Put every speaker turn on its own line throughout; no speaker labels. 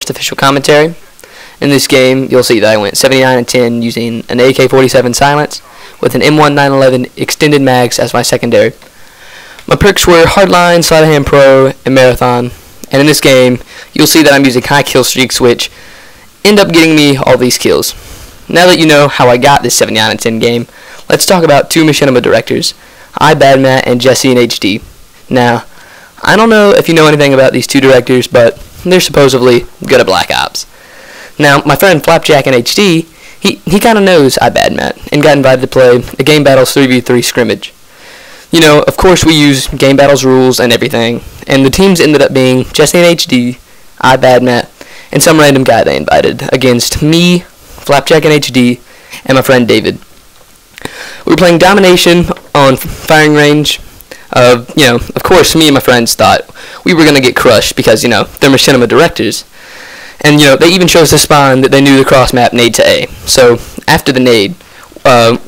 first official commentary. In this game, you'll see that I went 79 and 10 using an AK-47 Silence with an M1 911 extended mags as my secondary. My perks were Hardline, Sleight of Hand Pro, and Marathon. And in this game, you'll see that I'm using high kill streaks, which end up getting me all these kills. Now that you know how I got this 79 and 10 game, let's talk about two Machinima directors, iBadMat and Jesse in HD. Now, I don't know if you know anything about these two directors, but they're supposedly good at Black Ops. Now, my friend Flapjack in HD, he kind of knows iBadMat and got invited to play a Game Battles 3v3 scrimmage. You know, of course we use Game Battles rules and everything, and the teams ended up being Jesse in HD, iBadMat, and some random guy they invited against me, Flapjack in HD, and my friend David. We were playing Domination on firing range. Of course, me and my friends thought we were going to get crushed because, they're Machinima directors. And, they even chose to spawn that they knew the cross map nade to A. So, after the nade,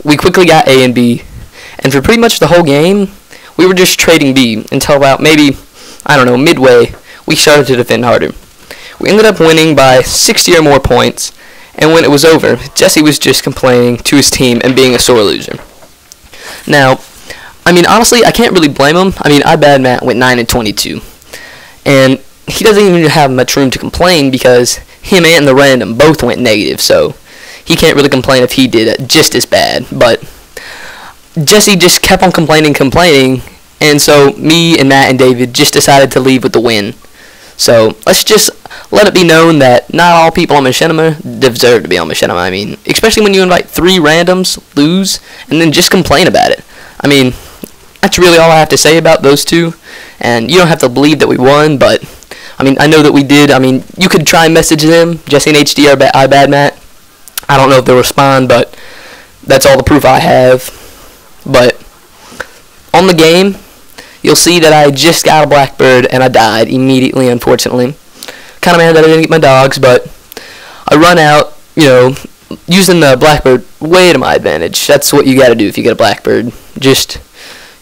we quickly got A and B. And for pretty much the whole game, we were just trading B until about maybe, midway, we started to defend harder. We ended up winning by 60 or more points. And when it was over, Jesse was just complaining to his team and being a sore loser. Now, honestly, I can't really blame him. iBadMat went 9 and 22. And he doesn't even have much room to complain because him and the random both went negative, so he can't really complain if he did it just as bad. But Jesse just kept on complaining, and so me and Matt and David just decided to leave with the win. So let's just let it be known that not all people on Machinima deserve to be on Machinima. Especially when you invite 3 randoms, lose, and then just complain about it. That's really all I have to say about those two. And you don't have to believe that we won, but I know that we did. You could try and message them, Jesse and HD or iBadMat. I don't know if they'll respond, but that's all the proof I have. But on the game, you'll see that I just got a Blackbird and I died immediately, unfortunately. Kind of mad that I didn't get my dogs, but I run out, using the Blackbird way to my advantage. That's what you gotta do if you get a Blackbird. Just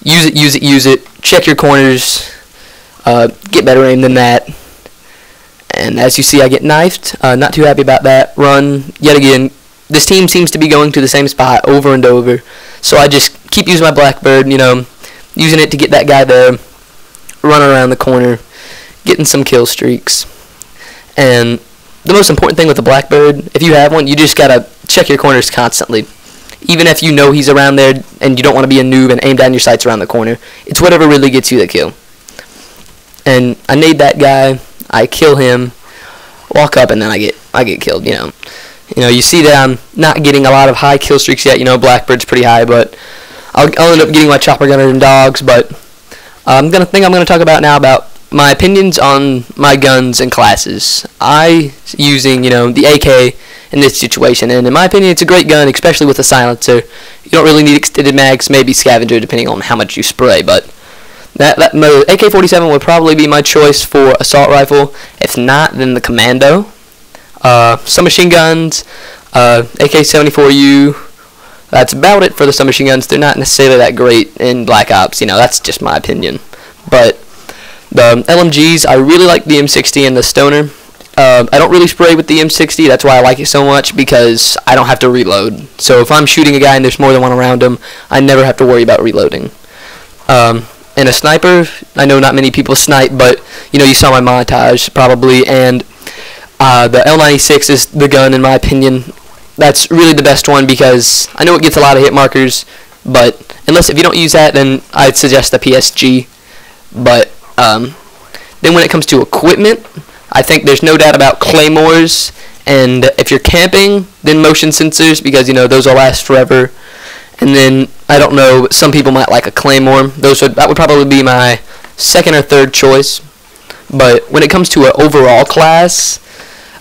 use it, check your corners, get better aim than that. And as you see, I get knifed. Not too happy about that. Run yet again. This team seems to be going to the same spot over and over. So I just keep using my Blackbird, using it to get that guy there, run around the corner, getting some kill streaks. And the most important thing with the Blackbird, if you have one, you just gotta check your corners constantly. Even if you know he's around there and you don't want to be a noob and aim down your sights around the corner, it's whatever really gets you the kill. And I nade that guy, I kill him, walk up, and then I get killed. You see that I'm not getting a lot of high kill streaks yet. Blackbird's pretty high, but I'll end up getting my chopper gunner and dogs. But I'm gonna talk about now about my opinions on my guns and classes. Using the AK in this situation, and in my opinion, it's a great gun, especially with a silencer. You don't really need extended mags, maybe scavenger, depending on how much you spray. But that AK-47 would probably be my choice for assault rifle. If not, then the Commando. Submachine guns, AK-74U. That's about it for the submachine guns. They're not necessarily that great in Black Ops. That's just my opinion. But the LMGs, I really like the M60 and the Stoner. I don't really spray with the M60. That's why I like it so much, because I don't have to reload. So if I'm shooting a guy and there's more than one around him, I never have to worry about reloading. And a sniper, I know not many people snipe, but you saw my montage probably, and the L96 is the gun, in my opinion. That's really the best one because I know it gets a lot of hit markers, but if you don't use that, then I'd suggest the PSG. But then when it comes to equipment, I think there's no doubt about claymores, and if you're camping, then motion sensors, because those will last forever. And then I don't know, some people might like a claymore. That would probably be my second or third choice. But when it comes to an overall class,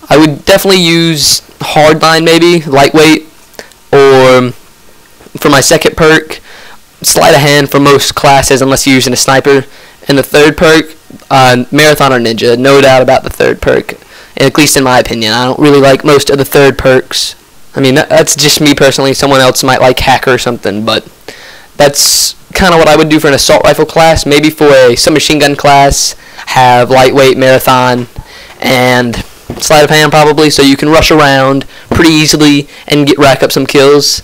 I would definitely use hardline, maybe lightweight, or for my second perk, sleight of hand for most classes unless you're using a sniper. And the third perk, marathon or ninja, no doubt about the third perk. And at least in my opinion, I don't really like most of the third perks. That's just me personally. Someone else might like hacker or something, but that's kind of what I would do for an assault rifle class. Maybe for a submachine gun class, have lightweight, marathon, and sleight of hand probably, so you can rush around pretty easily and rack up some kills.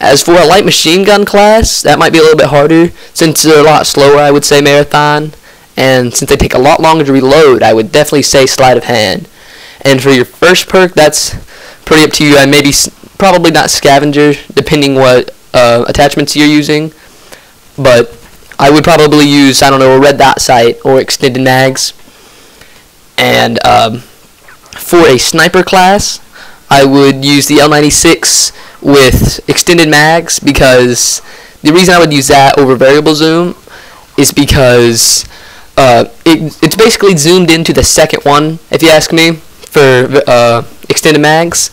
As for a light machine gun class, that might be a little bit harder since they're a lot slower, I would say Marathon, and since they take a lot longer to reload, I would definitely say sleight of hand. And for your first perk, that's pretty up to you. Maybe probably not scavenger, depending what attachments you're using, but I would probably use, I don't know, a red dot sight or extended mags. And for a sniper class, I would use the L96 with extended mags, because the reason I would use that over variable zoom is because it's basically zoomed into the second one, if you ask me, for extended mags.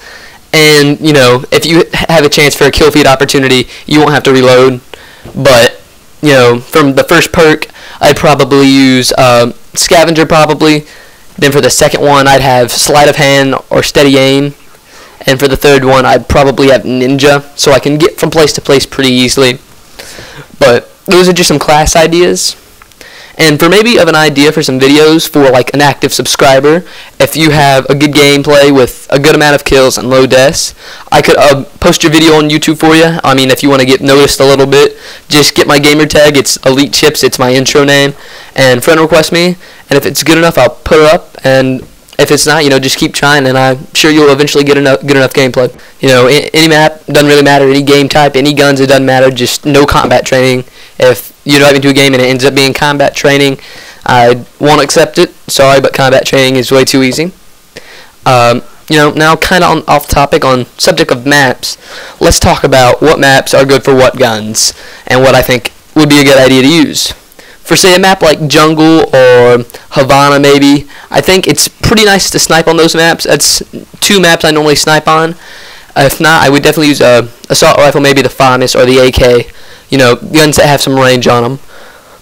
And, you know, if you have a chance for a kill feed opportunity, you won't have to reload. But, you know, from the first perk, I'd probably use scavenger probably. Then for the second one, I'd have sleight of hand or steady aim. And for the third one, I'd probably have ninja, so I can get from place to place pretty easily. But those are just some class ideas. And for maybe of an idea for some videos for like an active subscriber, if you have a good gameplay with a good amount of kills and low deaths, I could post your video on YouTube for you. I mean, if you want to get noticed a little bit, just get my gamer tag. It's Elite Chips. It's my intro name. And friend request me. And if it's good enough, I'll put it up. And if it's not, you know, just keep trying, and I'm sure you'll eventually get good enough gameplay. You know, any map, doesn't really matter, any game type, any guns, it doesn't matter, just no combat training. If you dive into a game and it ends up being combat training, I won't accept it. Sorry, but combat training is way too easy. You know, now kind of off topic on subject of maps, let's talk about what maps are good for what guns, and what I think would be a good idea to use. For, say, a map like Jungle or Havana, maybe, I think it's pretty nice to snipe on those maps. That's two maps I normally snipe on. If not, I would definitely use a assault rifle, maybe the FAMAS or the AK. You know, guns that have some range on them.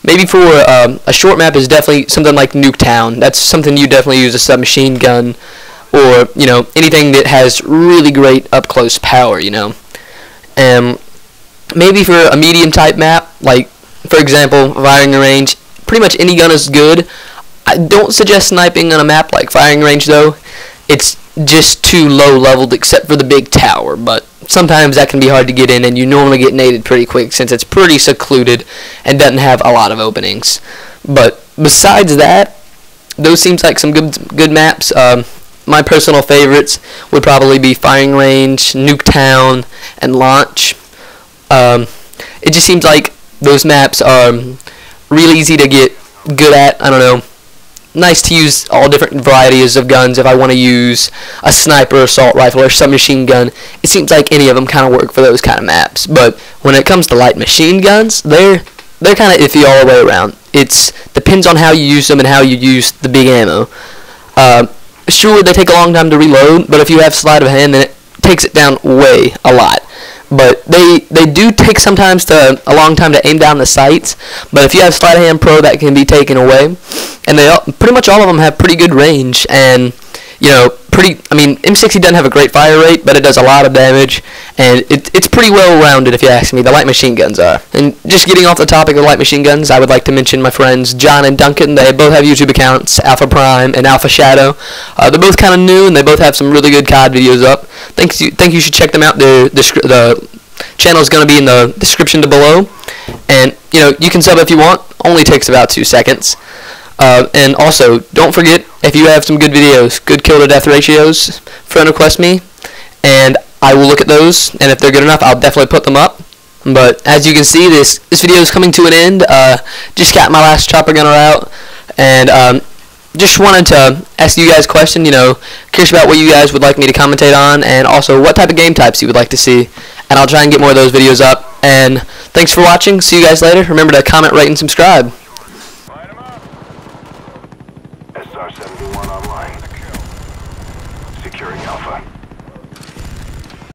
Maybe for a short map is definitely something like Nuketown. That's something you definitely use a submachine gun, or, you know, anything that has really great up-close power, you know. Maybe for a medium type map, like, for example, firing range, pretty much any gun is good. I don't suggest sniping on a map like firing range, though. It's just too low leveled except for the big tower, but sometimes that can be hard to get in, and you normally get naded pretty quick since it's pretty secluded and doesn't have a lot of openings. But besides that, those seems like some good maps. My personal favorites would probably be firing range, Nuketown, and launch. It just seems like those maps are really easy to get good at. I don't know. Nice to use all different varieties of guns. If I want to use a sniper, assault rifle, or submachine gun, it seems like any of them kind of work for those kind of maps. But when it comes to light machine guns, they're kind of iffy all the way around. It depends on how you use them and how you use the big ammo. Sure, they take a long time to reload, but if you have sleight of hand, then it takes it down a lot. But they do take sometimes a long time to aim down the sights. But if you have Sleight of Hand Pro, that can be taken away. And pretty much all of them have pretty good range. And, you know, I mean, M60 doesn't have a great fire rate, but it does a lot of damage. And it's pretty well rounded, if you ask me. The light machine guns are. And just getting off the topic of light machine guns, I would like to mention my friends John and Duncan. They both have YouTube accounts, Alpha Prime and Alpha Shadow. They're both kind of new, and they both have some really good COD videos up. Think you should check them out. The channel is going to be in the description below. And, you know, you can sub if you want. Only takes about 2 seconds. And also, don't forget, if you have some good videos, good kill to death ratios, friend request me, and I will look at those, and if they're good enough, I'll definitely put them up. But as you can see, this video is coming to an end. Just got my last chopper gunner out, and just wanted to ask you guys a question. You know, curious about what you guys would like me to commentate on, and also what type of game types you would like to see, and I'll try and get more of those videos up. And thanks for watching. See you guys later. Remember to comment, rate, and subscribe.